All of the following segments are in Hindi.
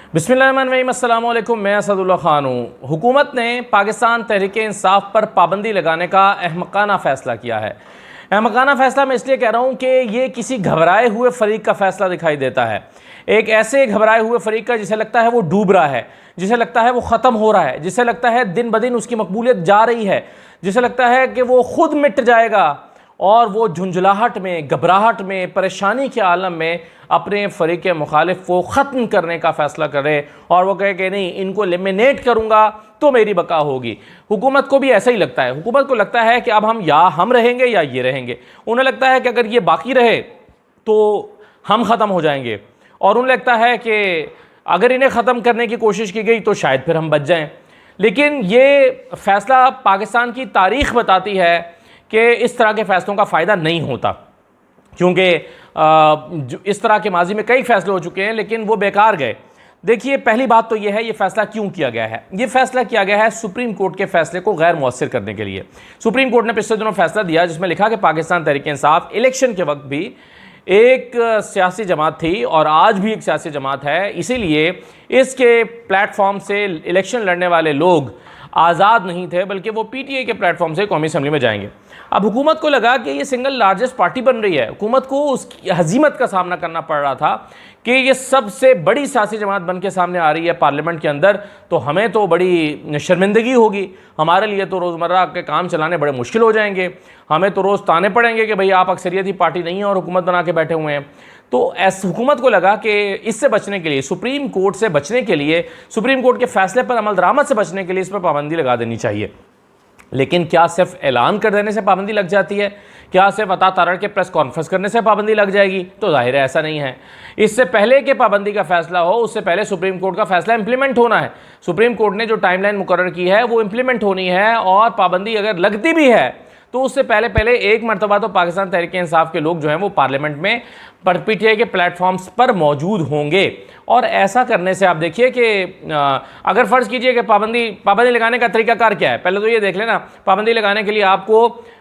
बिस्मिल्लाहिर्रहमानिर्रहीम, अस्सलाम वालेकुम। मैं असदुल्ला खान हूँ। हुकूमत ने पाकिस्तान तहरीक इंसाफ पर पाबंदी लगाने का अहमकाना फ़ैसला किया है। अहमकाना फ़ैसला मैं इसलिए कह रहा हूँ कि ये किसी घबराए हुए फ़रीक का फ़ैसला दिखाई देता है। एक ऐसे घबराए हुए फ़रीक का जिसे लगता है वो डूब रहा है, जिसे लगता है वो ख़त्म हो रहा है, जिसे लगता है दिन ब दिन उसकी मकबूलियत जा रही है, जिसे लगता है कि वो खुद मिट जाएगा और वो झुंझलाहट में, घबराहट में, परेशानी के आलम में अपने फ़रीक़ मुखालिफ को ख़त्म करने का फ़ैसला करे और वो कहे कि नहीं, इनको एलिमिनेट करूँगा तो मेरी बका होगी। हुकूमत को भी ऐसा ही लगता है। हुकूमत को लगता है कि अब हम रहेंगे या ये रहेंगे। उन्हें लगता है कि अगर ये बाकी रहे तो हम ख़त्म हो जाएंगे, और उन्हें लगता है कि अगर इन्हें ख़त्म करने की कोशिश की गई तो शायद फिर हम बच जाएँ। लेकिन ये फ़ैसला पाकिस्तान की तारीख़ बताती है कि इस तरह के फ़ैसलों का फ़ायदा नहीं होता, क्योंकि इस तरह के माजी में कई फ़ैसले हो चुके हैं लेकिन वो बेकार गए। देखिए, पहली बात तो यह है, ये फ़ैसला क्यों किया गया है। ये फ़ैसला किया गया है सुप्रीम कोर्ट के फ़ैसले को गैर मुअस्सिर करने के लिए। सुप्रीम कोर्ट ने पिछले दिनों फ़ैसला दिया जिसमें लिखा कि पाकिस्तान तहरीक इंसाफ इलेक्शन के वक्त भी एक सियासी जमात थी और आज भी एक सियासी जमात है, इसीलिए इसके प्लेटफॉर्म से इलेक्शन लड़ने वाले लोग आज़ाद नहीं थे, बल्कि वो पीटीआई के प्लेटफॉर्म से कौमी असम्बली में जाएंगे। अब हुकूमत को लगा कि ये सिंगल लार्जेस्ट पार्टी बन रही है, हुकूमत को उसकी हजीमत का सामना करना पड़ रहा था कि ये सबसे बड़ी सियासी जमात बन के सामने आ रही है पार्लियामेंट के अंदर, तो हमें तो बड़ी शर्मिंदगी होगी, हमारे लिए तो रोज़मर्रा के काम चलाने बड़े मुश्किल हो जाएंगे, हमें तो रोज़ ताने पड़ेंगे कि भाई आप अक्सरियती पार्टी नहीं है और हुकूमत बना के बैठे हुए हैं। तो ऐसे हुकूमत को लगा कि इससे बचने के लिए, सुप्रीम कोर्ट से बचने के लिए, सुप्रीम कोर्ट के फैसले पर अमल दरामद से बचने के लिए इस पर पाबंदी लगा देनी चाहिए। लेकिन क्या सिर्फ ऐलान कर देने से पाबंदी लग जाती है? क्या सिर्फ अता तारड़ के प्रेस कॉन्फ्रेंस करने से पाबंदी लग जाएगी? तो जाहिर है ऐसा नहीं है। इससे पहले कि पाबंदी का फैसला हो, उससे पहले सुप्रीम कोर्ट का फैसला इंप्लीमेंट होना है। सुप्रीम कोर्ट ने जो टाइमलाइन मुकर्रर की है वो इंप्लीमेंट होनी है, और पाबंदी अगर लगती भी है तो उससे पहले एक मरतबा तो पाकिस्तान तहरीक इंसाफ के लोग जो हैं वो पार्लियामेंट में पीटीआई के प्लेटफॉर्म्स पर मौजूद होंगे। और ऐसा करने से आप देखिए कि अगर फ़र्ज़ कीजिए कि पाबंदी लगाने का तरीकाकार क्या है। पहले तो ये देख लेना, पाबंदी लगाने के लिए आपको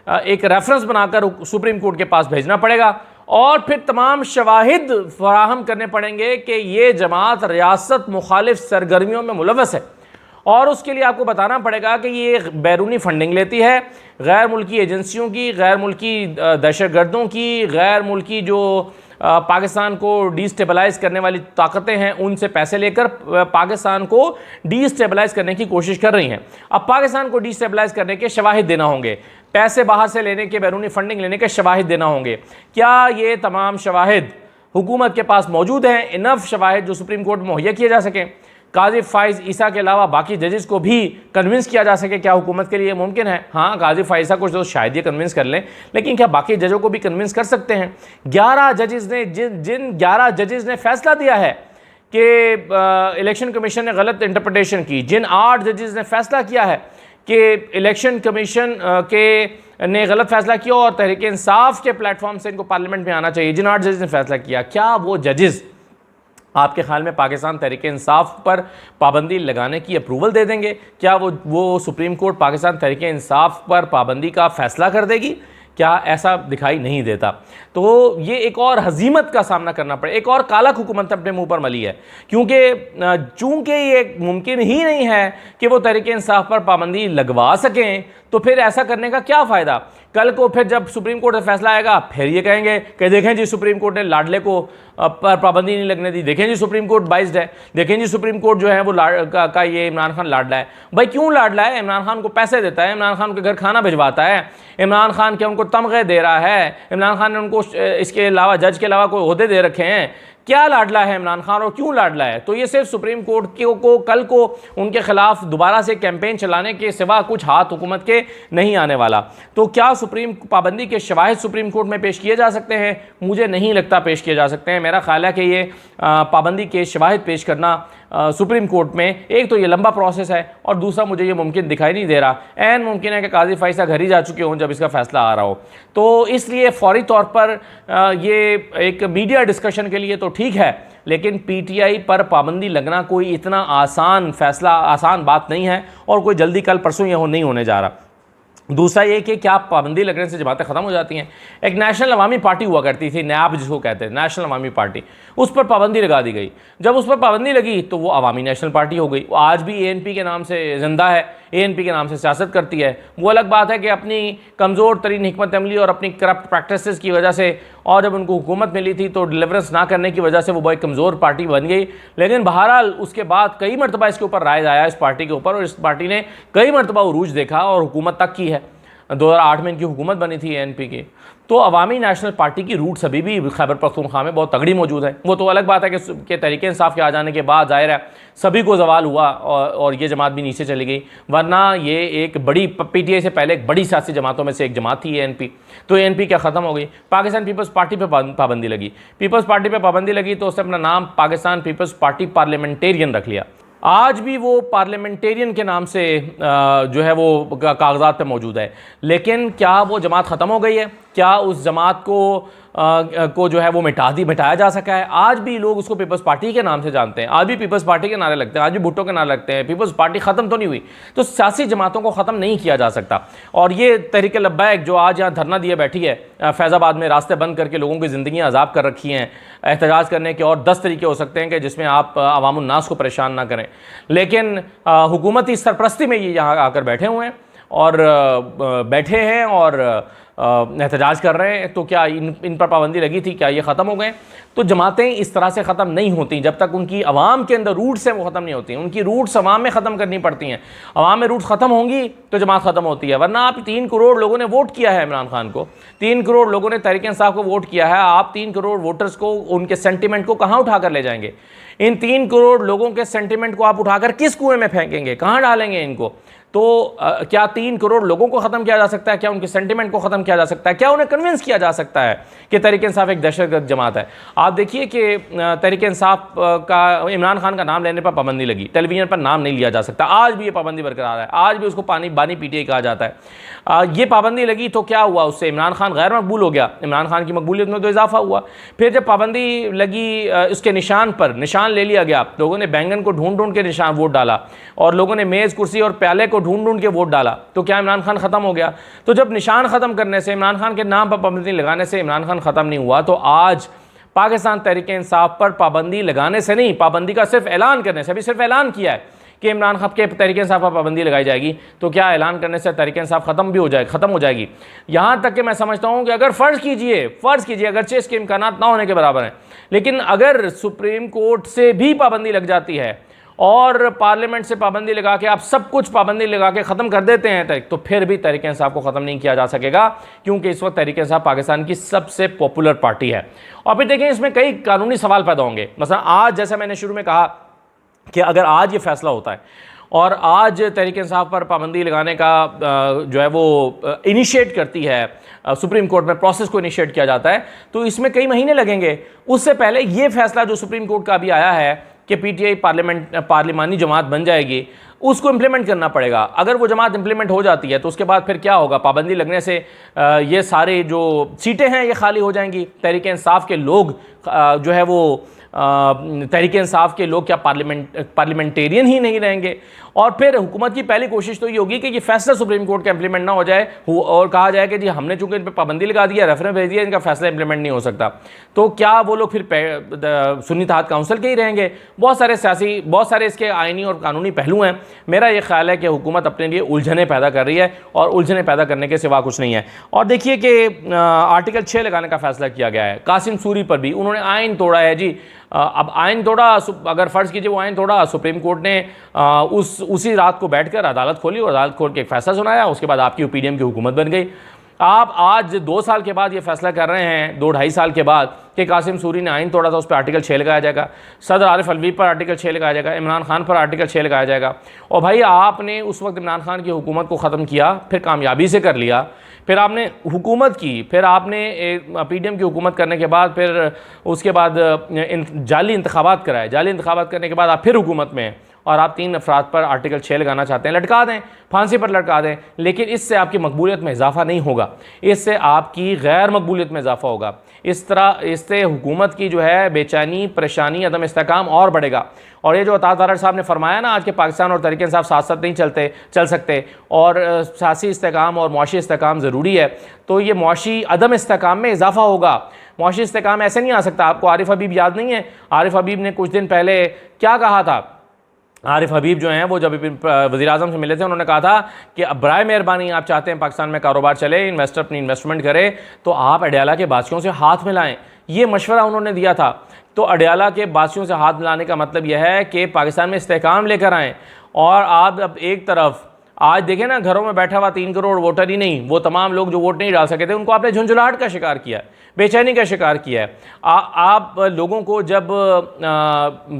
एक रेफरेंस बनाकर सुप्रीम कोर्ट के पास भेजना पड़ेगा और फिर तमाम शवाहिद फराहम करने पड़ेंगे कि ये जमात रियासत मुखालिफ सरगर्मियों में मुलव्वस है, और उसके लिए आपको बताना पड़ेगा कि ये बैरूनी फंडिंग लेती है, गैर मुल्की एजेंसियों की, गैर मुल्की दहशतगर्दों की, गैर मुल्की जो पाकिस्तान को डिस्टेबलाइज़ करने वाली ताकतें हैं उनसे पैसे लेकर पाकिस्तान को डिस्टेबलाइज़ करने की कोशिश कर रही हैं। अब पाकिस्तान को डिस्टेबलाइज़ करने के शवाहिद देना होंगे, पैसे बाहर से लेने के, बैरूनी फंडिंग लेने के शवाहिद देना होंगे। क्या ये तमाम शवाहिद हुकूमत के पास मौजूद हैं? इनफ शवाहिद जो सुप्रीम कोर्ट में मुहैया किए जा सकें? काजी फ़ाइज़ ईसा के अलावा बाकी जजेस को भी कन्विंस किया जा सके, क्या हुकूमत के लिए मुमकिन है? हाँ, काजी फ़ाइज़ को जो शायद ये कन्विंस कर लें, लेकिन क्या बाकी जजों को भी कन्विंस कर सकते हैं? 11 जजेस ने जिन 11 जजेस ने फैसला दिया है कि इलेक्शन कमीशन ने गलत इंटरप्रटेशन की, जिन 8 जजेस ने फैसला किया है कि इलेक्शन कमीशन ने गलत फैसला किया और तहरीक इंसाफ के प्लेटफॉर्म से इनको पार्लियामेंट में आना चाहिए, जिन 8 जजेस ने फैसला किया, क्या वो जजेस आपके ख्याल में पाकिस्तान तहरीक इंसाफ पर पाबंदी लगाने की अप्रूवल दे देंगे? क्या वो सुप्रीम कोर्ट पाकिस्तान तहरीक इंसाफ पर पाबंदी का फ़ैसला कर देगी? क्या ऐसा दिखाई नहीं देता। तो ये एक और हजीमत का सामना करना पड़े, एक और काला हुकूमत अपने मुंह पर मली है, क्योंकि चूंकि ये मुमकिन ही नहीं है कि वो तहरीक इंसाफ पर पाबंदी लगवा सकें, तो फिर ऐसा करने का क्या फ़ायदा? कल को फिर जब सुप्रीम कोर्ट से फैसला आएगा फिर ये कहेंगे कि देखें जी, सुप्रीम कोर्ट ने लाडले को पर पाबंदी नहीं लगने दी, देखें जी सुप्रीम कोर्ट बाइज्ड है, देखें जी सुप्रीम कोर्ट जो है वो ये इमरान खान लाडला है। भाई क्यों लाडला है? इमरान खान को पैसे देता है, इमरान खान के घर खाना भिजवाता है, इमरान खान के उनको तमगे दे रहा है, इमरान खान ने उनको इसके अलावा जज के अलावा कोई ओहदे दे रखे हैं। क्या लाडला है इमरान खान और क्यों लाडला है? तो ये सिर्फ सुप्रीम कोर्ट को कल को उनके खिलाफ दोबारा से कैंपेन चलाने के सिवा कुछ हाथ हुकूमत के नहीं आने वाला। तो क्या सुप्रीम पाबंदी के शवाहिद सुप्रीम कोर्ट में पेश किए जा सकते हैं? मुझे नहीं लगता पेश किए जा सकते हैं। मेरा ख्याल है कि ये पाबंदी के शवाहिद पेश करना सुप्रीम कोर्ट में, एक तो ये लंबा प्रोसेस है और दूसरा मुझे ये मुमकिन दिखाई नहीं दे रहा। ऐन मुमकिन है कि काजी फ़ाइज़ घर ही जा चुके हों जब इसका फ़ैसला आ रहा हो। तो इसलिए फ़ौरी तौर पर ये एक मीडिया डिस्कशन के लिए तो ठीक है, लेकिन पीटीआई पर पाबंदी लगना कोई इतना आसान बात नहीं है और कोई जल्दी कल परसों ये नहीं होने जा रहा। दूसरा ये कि क्या पाबंदी लगने से जमातें ख़त्म हो जाती हैं। एक नेशनल अवामी पार्टी हुआ करती थी, नैब जिसको कहते हैं, नेशनल अवामी पार्टी, उस पर पाबंदी लगा दी गई। जब उस पर पाबंदी लगी तो वो अवामी नेशनल पार्टी हो गई। वो आज भी एएनपी के नाम से ज़िंदा है, एएनपी के नाम से सियासत करती है। वो अलग बात है कि अपनी कमज़ोर तरीन हिकमत अमली और अपनी करप्ट प्रैक्टिसेस की वजह से, और जब उनको हुकूमत मिली थी तो डिलीवरेंस ना करने की वजह से वो बहुत कमज़ोर पार्टी बन गई। लेकिन बहरहाल उसके बाद कई मरतबा इसके ऊपर राय आया, इस पार्टी के ऊपर, और इस पार्टी ने कई मरतबा उरूज देखा और हुकूमत तक की है। 2008 में इनकी हुकूमत बनी थी एएनपी की। तो अवामी नेशनल पार्टी की रूट्स अभी भी खैबर पख्तूनख्वा में बहुत तगड़ी मौजूद है। वो तो अलग बात है कि तहरीक इंसाफ के आ जाने के बाद ज़ाहिर है सभी को जवाल हुआ और ये जमात भी नीचे चली गई, वरना ये एक बड़ी पीटीआई से पहले एक बड़ी सियासी जमातों में से एक जमात थी एएनपी। तो एएनपी क्या ख़त्म हो गई। पाकिस्तान पीपल्स पार्टी पर पाबंदी लगी। पीपल्स पार्टी पर पाबंदी लगी तो उसने अपना नाम पाकिस्तान पीपल्स पार्टी पार्लियामेंटेरियन रख लिया। आज भी वो पार्लियामेंटेरियन के नाम से जो है वो कागजात पे मौजूद है। लेकिन क्या वो जमात ख़त्म हो गई है? क्या उस जमात को जो है वो मिटाया जा सका है? आज भी लोग उसको पीपल्स पार्टी के नाम से जानते हैं, आज भी पीपल्स पार्टी के नारे लगते हैं, आज भी भुट्टो के नारे लगते हैं। पीपल्स पार्टी ख़त्म तो नहीं हुई। तो सियासी जमातों को ख़त्म नहीं किया जा सकता। और ये तहरीक लब्बैक जो आज यहाँ धरना दिए बैठी है, फैज़ाबाद में रास्ते बंद करके लोगों की ज़िंदगी आज़ाब कर रखी हैं, एहतजाज करने के और 10 तरीके हो सकते हैं कि जिसमें आप अवामुन्नास को परेशान ना करें। लेकिन हुकूमती सरपरस्ती में ये यहाँ आकर बैठे हुए हैं और बैठे हैं और एहतजाज कर रहे हैं। तो क्या इन पर पाबंदी लगी थी, क्या ये ख़त्म हो गए? तो जमातें इस तरह से ख़त्म नहीं होती जब तक उनकी आवाम के अंदर रूट्स हैं वो ख़त्म नहीं होती। उनकी रूट्स आवाम में ख़त्म करनी पड़ती हैं। आवाम में रूट्स ख़त्म होंगी तो जमात ख़त्म होती है। वरना आप 3 करोड़ लोगों ने वोट किया है इमरान खान को, 3 करोड़ लोगों ने तहरीक इंसाफ को वोट किया है। आप 3 करोड़ वोटर्स को, उनके सेंटिमेंट को कहाँ उठा कर ले जाएंगे? इन 3 करोड़ लोगों के सेंटिमेंट को आप उठाकर किस कुएं में फेंकेंगे? कहाँ डालेंगे इनको? तो क्या 3 करोड़ लोगों को ख़त्म किया जा सकता है? क्या उनके सेंटिमेंट को ख़त्म किया जा सकता है? क्या उन्हें कन्विंस किया जा सकता है कि तहरीक इंसाफ एक दहशतगर्द जमात है? आप देखिए कि तहरीक इंसाफ का इमरान खान का नाम लेने पर पाबंदी लगी, टेलीविज़न पर नाम नहीं लिया जा सकता। आज भी ये पाबंदी बरकरार है, आज भी उसको बानी पीटीआई कहा जाता है। ये पाबंदी लगी तो क्या हुआ? उससे इमरान खान गैर मकबूल हो गया, इमरान खान की मकबूलियत में तो इजाफा हुआ। फिर जब पाबंदी लगी, उसके निशान ले लिया गया, लोगों ने बैंगन को ढूंढ के निशान वोट डाला और लोगों ने मेज़ कुर्सी और प्याले को ढूंढ के वोट डाला। तो क्या इमरान खान ख़त्म हो गया? तो जब निशान ख़त्म करने से, इमरान खान के नाम पर पाबंदी लगाने से इमरान खान ख़त्म नहीं हुआ, तो आज पाकिस्तान तहरीक इंसाफ पर पाबंदी लगाने से नहीं, पाबंदी का सिर्फ ऐलान करने से, अभी सिर्फ ऐलान किया है कि इमरान खान के तहरीक इंसाफ पर पाबंदी लगाई जाएगी, तो क्या ऐलान करने से तहरीक इंसाफ ख़त्म हो जाएगी? यहाँ तक कि मैं समझता हूँ कि अगर फ़र्ज़ कीजिए अगरचे इसके इम्कानात ना होने के बराबर हैं, लेकिन अगर सुप्रीम कोर्ट से भी पाबंदी लग जाती है और पार्लियामेंट से पाबंदी लगा के आप सब कुछ पाबंदी लगा के ख़त्म कर देते हैं, तो फिर भी तहरीक इंसाफ को ख़त्म नहीं किया जा सकेगा, क्योंकि इस वक्त तहरीक इंसाफ पाकिस्तान की सबसे पॉपुलर पार्टी है। और फिर देखें, इसमें कई कानूनी सवाल पैदा होंगे। मतलब आज, जैसा मैंने शुरू में कहा कि अगर आज ये फैसला होता है और आज तहरीक इंसाफ पर पाबंदी लगाने का जो है वो इनिशिएट करती है सुप्रीम कोर्ट में, प्रोसेस को इनिशिएट किया जाता है, तो इसमें कई महीने लगेंगे। उससे पहले ये फैसला जो सुप्रीम कोर्ट का अभी आया है कि पीटीआई पार्लिमानी जमात बन जाएगी, उसको इम्प्लीमेंट करना पड़ेगा। अगर वो जमात इम्प्लीमेंट हो जाती है तो उसके बाद फिर क्या होगा? पाबंदी लगने से ये सारे जो सीटें हैं ये खाली हो जाएंगी। तहरीक इंसाफ के लोग जो है वो तहरीक इंसाफ के लोग क्या पार्लियामेंटेरियन ही नहीं रहेंगे? और फिर हुकूमत की पहली कोशिश तो ये होगी कि ये फैसला सुप्रीम कोर्ट का इंप्लीमेंट ना हो जाए और कहा जाए कि जी हमने चूंकि इन पर पाबंदी लगा दिया, रेफरेंस भेज दिया, इनका फैसला इंप्लीमेंट नहीं हो सकता। तो क्या वो लोग फिर सुन्नी इत्तेहाद काउंसिल के ही रहेंगे? बहुत सारे इसके आइनी और कानूनी पहलू हैं। मेरा ये ख्याल है कि हुकूमत अपने लिए उलझने पैदा कर रही है और उलझने पैदा करने के सिवा कुछ नहीं है। और देखिए कि आर्टिकल 6 लगाने का फैसला किया गया है कासिम सूरी पर भी। उन्होंने आइन तोड़ा है जी। अब आइन तोड़ा, अगर फ़र्ज़ कीजिए वो आइन तोड़ा, सुप्रीम कोर्ट ने उसी रात को बैठकर अदालत खोली और अदालत खोल के एक फ़ैसला सुनाया, उसके बाद आपकी पीडीएम की हुकूमत बन गई। आप आज 2 साल के बाद ये फैसला कर रहे हैं, 2-2.5 साल के बाद, कि कासिम सूरी ने आइन तोड़ा था, उस पर आर्टिकल 6 लगाया जाएगा, सदर आरिफ अलवी पर आर्टिकल 6 लगाया जाएगा, इमरान खान पर आर्टिकल 6 लगाया जाएगा। और भाई आपने उस वक्त इमरान खान की हुकूमत को ख़त्म किया, फिर कामयाबी से कर लिया, फिर आपने हुकूमत की, फिर आपने पीडीएम की हुकूमत करने के बाद फिर उसके बाद जाली इंतखाबात कराए, जाली इंतखाबात करने के बाद आप फिर हुकूमत में हैं और आप 3 अफराद पर आर्टिकल 6 लगाना चाहते हैं। लटका दें, फांसी पर लटका दें, लेकिन इससे आपकी मकबूलियत में इजाफा नहीं होगा, इससे आपकी गैर मकबूलियत में इजाफा होगा। इससे हुकूमत की जो है बेचैनी, परेशानी, अदम इस्तेहकाम और बढ़ेगा। और ये जो अता तारड़ साहब ने फरमाया ना आज के पाकिस्तान और तहरीक इंसाफ साथ साथ नहीं चल सकते और सियासी इस्तेकाम और मुआशी इस्तेकाम ज़रूरी है, तो ये मुआशी अदम इस्तेकाम में इजाफा होगा। मुआशी इस्तेकाम ऐसे नहीं आ सकता। आपको आरिफ हबीब याद नहीं है? आरिफ हबीब ने कुछ दिन पहले क्या कहा था? आरिफ हबीब जो हैं वो जब वज़ीर-ए-आज़म से मिले थे उन्होंने कहा था कि अब बराए मेहरबानी आप चाहते हैं पाकिस्तान में कारोबार चले, इन्वेस्टर अपनी इन्वेस्टमेंट करे, तो आप अडयाला के बासियों से हाथ मिलाएं। ये मशवरा उन्होंने दिया था। तो अडयाला के बासियों से हाथ मिलाने का मतलब यह है कि पाकिस्तान में इस्तेहकाम लेकर आएँ। और आप अब एक तरफ आज देखें ना, घरों में बैठा हुआ 3 करोड़ वोटर ही नहीं, वो तमाम लोग जो वोट नहीं डाल सके थे उनको आपने झुंझुलाहट का शिकार किया है, बेचैनी का शिकार किया है। आप लोगों को जब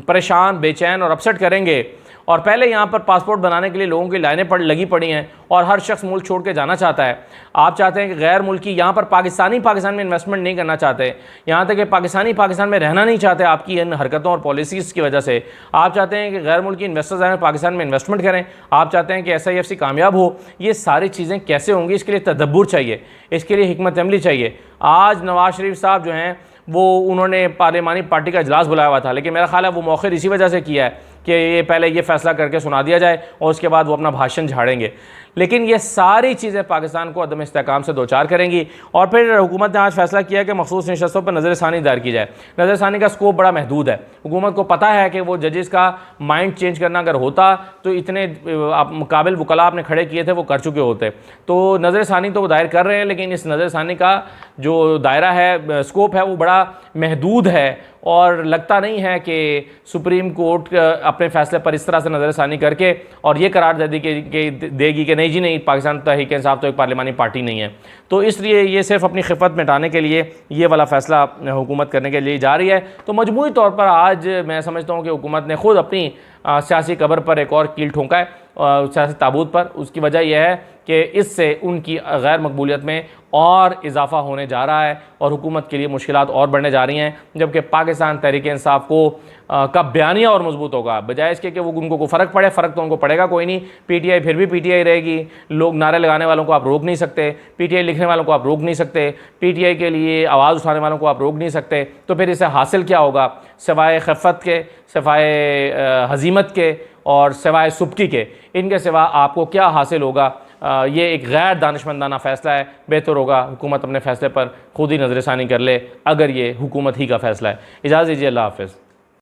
परेशान, बेचैन और अपसेट करेंगे, और पहले यहाँ पर पासपोर्ट बनाने के लिए लोगों की लाइनें लगी पड़ी हैं और हर शख्स मुल्क छोड़ के जाना चाहता है। आप चाहते हैं कि गैर मुल्की यहाँ पर पाकिस्तान में इन्वेस्टमेंट नहीं करना चाहते, यहाँ तक कि पाकिस्तान में रहना नहीं चाहते आपकी इन हरकतों और पॉलिसीज़ की वजह से। आप चाहते हैं कि गैर मुल्की इन्वेस्टर्स आए पाकिस्तान में इन्वेस्टमेंट करें, आप चाहते हैं कि SIFC कामयाब हो। ये सारी चीज़ें कैसे होंगी? इसके लिए तदब्बुर चाहिए, इसके लिए हिकमत अमली चाहिए। आज नवाज शरीफ साहब जो हैं वो उन्होंने पार्लिमानी पार्टी का इजलास बुलाया हुआ था, लेकिन मेरा ख्याल है वो मौखिर इसी वजह से किया है कि ये पहले ये फैसला करके सुना दिया जाए और उसके बाद वो अपना भाषण झाड़ेंगे। लेकिन ये सारी चीज़ें पाकिस्तान को अदम इस्तेहकाम से दोचार करेंगी। और फिर हुकूमत ने आज फैसला किया कि मखसूस नशस्तों पर नज़रसानी दायर की जाए। नज़रसानी का स्कोप बड़ा महदूद है। हुकूमत को पता है कि वो जजेस का माइंड चेंज करना अगर होता तो इतने काबिल वकला आपने खड़े किए थे वो कर चुके होते। तो नज़रसानी तो वो दायर कर रहे हैं, लेकिन इस नज़रसानी का जो दायरा है, स्कोप है, वो बड़ा महदूद है और लगता नहीं है कि सुप्रीम कोर्ट अपने फैसले पर इस तरह से नज़रसानी करके और ये करार देगी कि नहीं जी नहीं, पाकिस्तान तहरीक इंसाफ तो एक पार्लिमानी पार्टी नहीं है। तो इसलिए ये सिर्फ अपनी खिफत मिटाने के लिए ये वाला फ़ैसला हुकूमत करने के लिए जा रही है। तो मजमूई तौर पर आज मैं समझता हूँ कि हुकूमत ने ख़ुद अपनी सियासी कब्र पर एक और कील ठोंका है, सियासी ताबूत पर। उसकी वजह यह है कि इससे उनकी गैर मकबूलियत में और इजाफा होने जा रहा है और हुकूमत के लिए मुश्किलात और बढ़ने जा रही हैं, जबकि पाकिस्तान तहरीक इंसाफ को का बयानिया और मजबूत होगा, बजाय इसके कि वो उनको फ़र्क पड़े। फ़र्क तो उनको पड़ेगा कोई नहीं। PTI फिर भी PTI रहेगी। लोग नारे लगाने वालों को आप रोक नहीं सकते, PTI लिखने वालों को आप रोक नहीं सकते, PTI के लिए आवाज़ उठाने वालों को आप रोक नहीं सकते। तो फिर इससे हासिल क्या होगा? सिवाय खिफ़त के, सिवाय हज़ीमत के और सिवाय सुबकी के, इनके सिवा आपको क्या हासिल होगा? ये एक गैर दानिशमंदाना फ़ैसला है। बेहतर होगा हुकूमत अपने फ़ैसले पर खुद ही नज़रसानी कर ले, अगर ये हुकूमत ही का फ़ैसला है। इजाज़त दीजिए, अल्लाह हाफ़िज़।